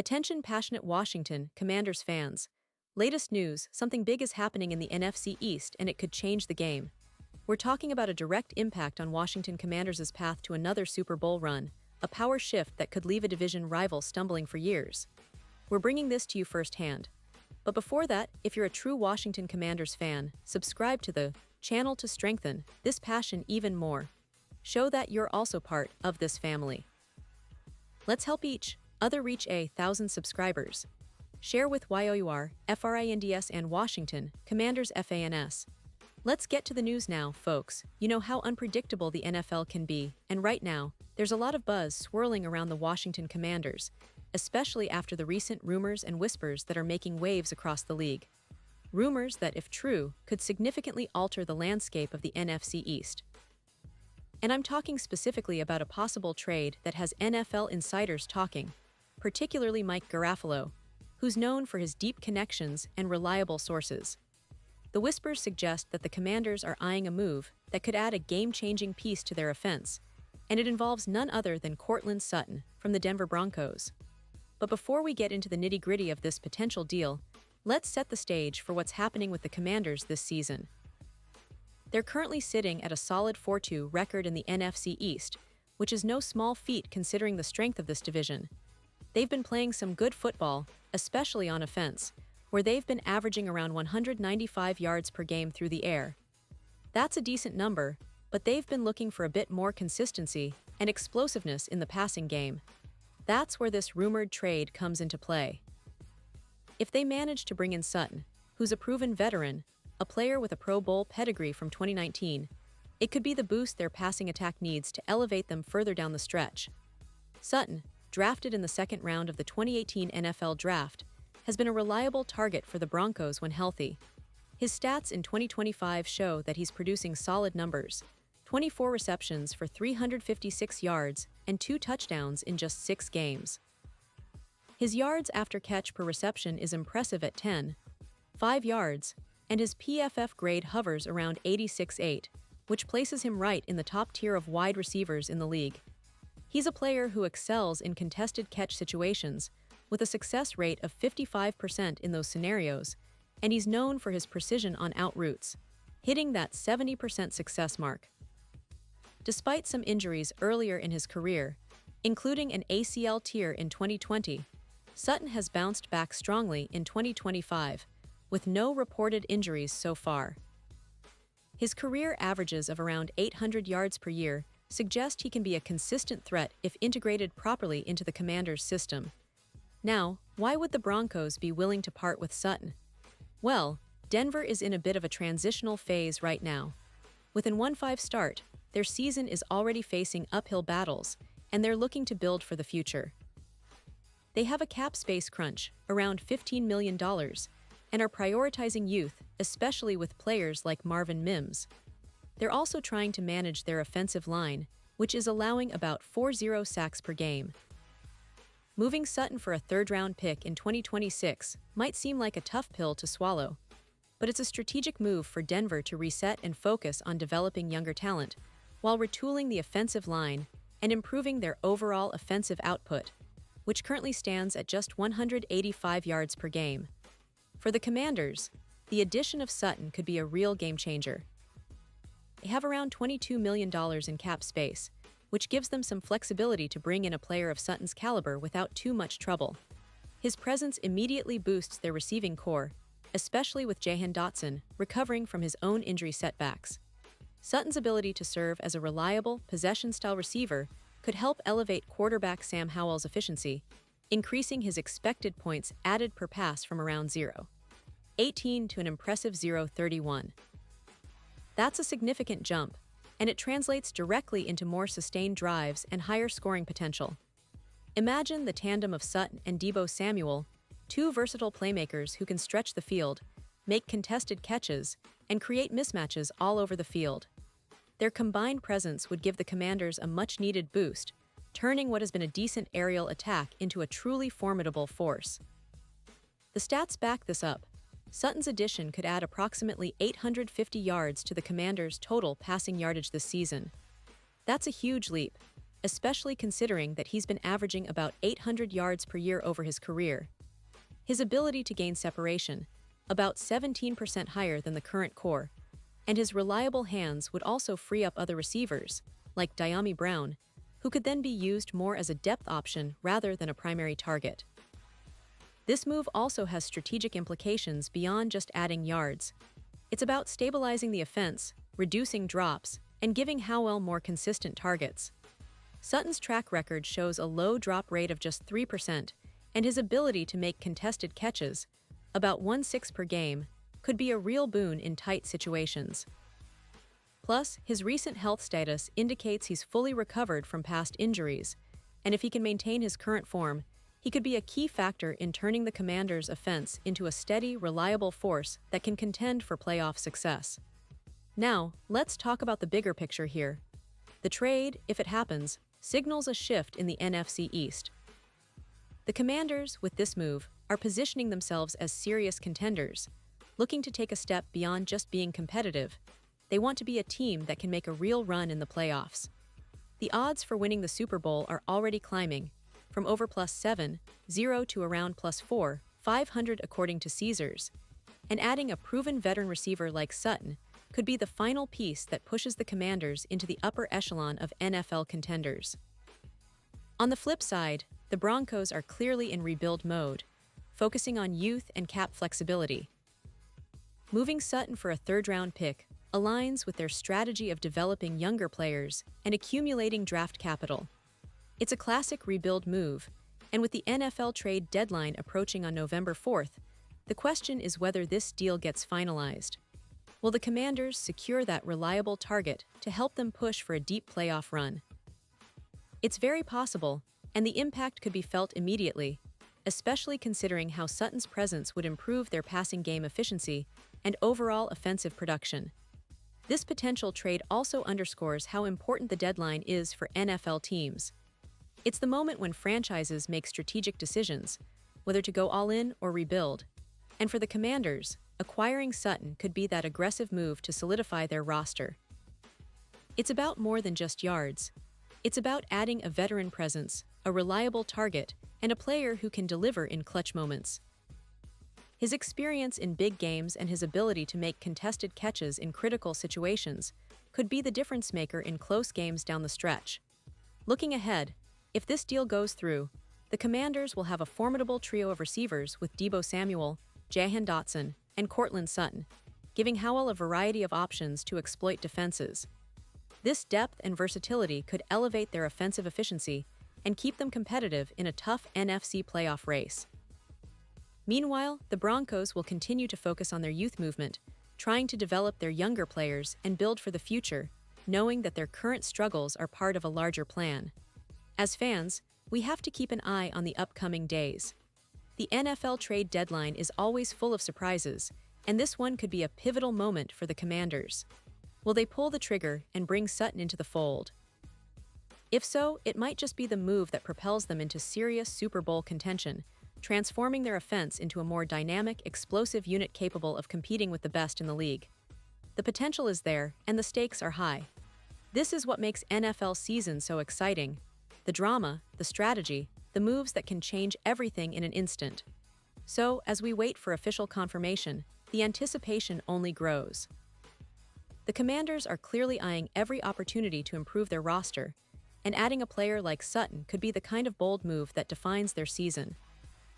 Attention passionate Washington Commanders fans. Latest news, something big is happening in the NFC East and it could change the game. We're talking about a direct impact on Washington Commanders' path to another Super Bowl run, a power shift that could leave a division rival stumbling for years. We're bringing this to you firsthand. But before that, if you're a true Washington Commanders fan, subscribe to the channel to strengthen this passion even more. Show that you're also part of this family. Let's help each other reach 1,000 subscribers. Share with YOUR, FRINDS and Washington Commanders FANS. Let's get to the news now, folks. You know how unpredictable the NFL can be, and right now, there's a lot of buzz swirling around the Washington Commanders, especially after the recent rumors and whispers that are making waves across the league. Rumors that, if true, could significantly alter the landscape of the NFC East. And I'm talking specifically about a possible trade that has NFL insiders talking, particularly Mike Garafolo, who's known for his deep connections and reliable sources. The whispers suggest that the Commanders are eyeing a move that could add a game-changing piece to their offense, and it involves none other than Courtland Sutton from the Denver Broncos. But before we get into the nitty-gritty of this potential deal, let's set the stage for what's happening with the Commanders this season. They're currently sitting at a solid 4-2 record in the NFC East, which is no small feat considering the strength of this division. They've been playing some good football, especially on offense, where they've been averaging around 195 yards per game through the air. That's a decent number, but they've been looking for a bit more consistency and explosiveness in the passing game. That's where this rumored trade comes into play. If they manage to bring in Sutton, who's a proven veteran, a player with a Pro Bowl pedigree from 2019, it could be the boost their passing attack needs to elevate them further down the stretch. Sutton, drafted in the second round of the 2018 NFL Draft, has been a reliable target for the Broncos when healthy. His stats in 2025 show that he's producing solid numbers: 24 receptions for 356 yards and 2 touchdowns in just 6 games. His yards after catch per reception is impressive at 10.5 yards, and his PFF grade hovers around 86.8, which places him right in the top tier of wide receivers in the league. He's a player who excels in contested catch situations, with a success rate of 55% in those scenarios, and he's known for his precision on out routes, hitting that 70% success mark. Despite some injuries earlier in his career, including an ACL tear in 2020, Sutton has bounced back strongly in 2025, with no reported injuries so far. His career averages of around 800 yards per year suggest he can be a consistent threat if integrated properly into the Commanders' system. Now, why would the Broncos be willing to part with Sutton? Well, Denver is in a bit of a transitional phase right now. With an 1-5 start, their season is already facing uphill battles, and they're looking to build for the future. They have a cap space crunch, around $15 million, and are prioritizing youth, especially with players like Marvin Mims. They're also trying to manage their offensive line, which is allowing about 40 sacks per game. Moving Sutton for a third-round pick in 2026 might seem like a tough pill to swallow, but it's a strategic move for Denver to reset and focus on developing younger talent, while retooling the offensive line and improving their overall offensive output, which currently stands at just 185 yards per game. For the Commanders, the addition of Sutton could be a real game-changer. They have around $22 million in cap space, which gives them some flexibility to bring in a player of Sutton's caliber without too much trouble. His presence immediately boosts their receiving core, especially with Jahan Dotson recovering from his own injury setbacks. Sutton's ability to serve as a reliable, possession-style receiver could help elevate quarterback Sam Howell's efficiency, increasing his expected points added per pass from around 0.18 to an impressive 0.31. That's a significant jump, and it translates directly into more sustained drives and higher scoring potential. Imagine the tandem of Sutton and Deebo Samuel, two versatile playmakers who can stretch the field, make contested catches, and create mismatches all over the field. Their combined presence would give the Commanders a much-needed boost, turning what has been a decent aerial attack into a truly formidable force. The stats back this up. Sutton's addition could add approximately 850 yards to the Commanders' total passing yardage this season. That's a huge leap, especially considering that he's been averaging about 800 yards per year over his career. His ability to gain separation, about 17% higher than the current core, and his reliable hands would also free up other receivers, like Dyami Brown, who could then be used more as a depth option rather than a primary target. This move also has strategic implications beyond just adding yards. It's about stabilizing the offense, reducing drops, and giving Howell more consistent targets. Sutton's track record shows a low drop rate of just 3%, and his ability to make contested catches, about 1/6 per game, could be a real boon in tight situations. Plus, his recent health status indicates he's fully recovered from past injuries, and if he can maintain his current form, he could be a key factor in turning the Commanders' offense into a steady, reliable force that can contend for playoff success. Now, let's talk about the bigger picture here. The trade, if it happens, signals a shift in the NFC East. The Commanders, with this move, are positioning themselves as serious contenders, looking to take a step beyond just being competitive. They want to be a team that can make a real run in the playoffs. The odds for winning the Super Bowl are already climbing, from over +700 to around +400 according to Caesars, and adding a proven veteran receiver like Sutton could be the final piece that pushes the Commanders into the upper echelon of NFL contenders. On the flip side, the Broncos are clearly in rebuild mode, focusing on youth and cap flexibility. Moving Sutton for a third-round pick aligns with their strategy of developing younger players and accumulating draft capital. It's a classic rebuild move, and with the NFL trade deadline approaching on November 4th, the question is whether this deal gets finalized. Will the Commanders secure that reliable target to help them push for a deep playoff run? It's very possible, and the impact could be felt immediately, especially considering how Sutton's presence would improve their passing game efficiency and overall offensive production. This potential trade also underscores how important the deadline is for NFL teams. It's the moment when franchises make strategic decisions, whether to go all in or rebuild. And for the Commanders, acquiring Sutton could be that aggressive move to solidify their roster. It's about more than just yards. It's about adding a veteran presence, a reliable target, and a player who can deliver in clutch moments. His experience in big games and his ability to make contested catches in critical situations could be the difference maker in close games down the stretch. Looking ahead, if this deal goes through, the Commanders will have a formidable trio of receivers with Deebo Samuel, Jahan Dotson, and Courtland Sutton, giving Howell a variety of options to exploit defenses. This depth and versatility could elevate their offensive efficiency and keep them competitive in a tough NFC playoff race. Meanwhile, the Broncos will continue to focus on their youth movement, trying to develop their younger players and build for the future, knowing that their current struggles are part of a larger plan. As fans, we have to keep an eye on the upcoming days. The NFL trade deadline is always full of surprises, and this one could be a pivotal moment for the Commanders. Will they pull the trigger and bring Sutton into the fold? If so, it might just be the move that propels them into serious Super Bowl contention, transforming their offense into a more dynamic, explosive unit capable of competing with the best in the league. The potential is there, and the stakes are high. This is what makes NFL season so exciting: the drama, the strategy, the moves that can change everything in an instant. So, as we wait for official confirmation, the anticipation only grows. The Commanders are clearly eyeing every opportunity to improve their roster, and adding a player like Sutton could be the kind of bold move that defines their season.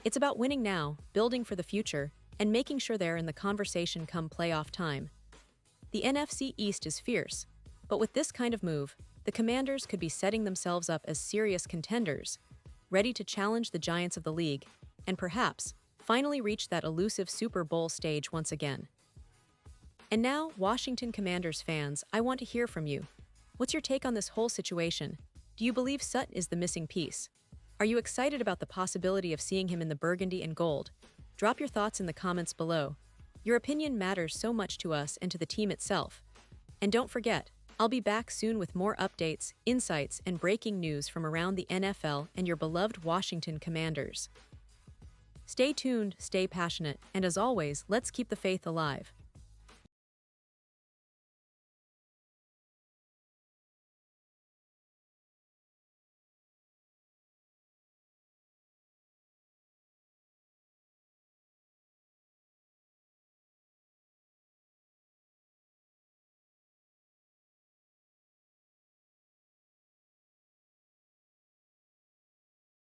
It's about winning now, building for the future, and making sure they're in the conversation come playoff time. The NFC East is fierce, but with this kind of move, the Commanders could be setting themselves up as serious contenders, ready to challenge the giants of the league, and perhaps finally reach that elusive Super Bowl stage once again. And now, Washington Commanders fans, I want to hear from you. What's your take on this whole situation? Do you believe Sutton is the missing piece? Are you excited about the possibility of seeing him in the burgundy and gold? Drop your thoughts in the comments below. Your opinion matters so much to us and to the team itself. And don't forget, I'll be back soon with more updates, insights, and breaking news from around the NFL and your beloved Washington Commanders. Stay tuned, stay passionate, and as always, let's keep the faith alive.